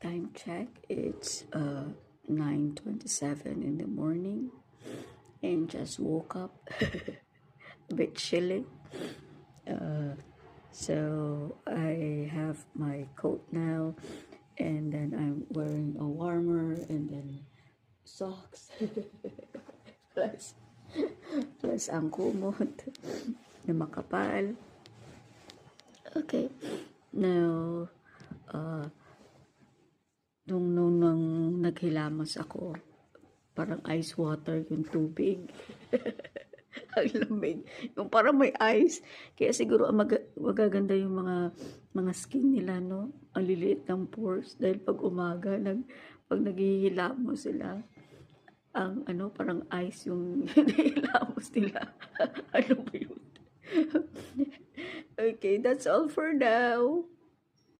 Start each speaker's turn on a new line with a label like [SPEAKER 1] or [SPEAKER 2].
[SPEAKER 1] Time check, it's 9:27 in the morning and just woke up. A bit chilly. So I have my coat now, and then I'm wearing a warmer and then socks. plus plus ang kumot na makapal. Okay. Now, nung naghilamos ako, parang ice water yung tubig. Ang lamig. Yung parang may ice. Kaya siguro magaganda yung mga skin nila, no? Ang liliit ng pores. Dahil pag umaga, pag naghihilamos sila, ang parang ice yung nihilamos nila. Ano ba yun? Okay, that's all for now.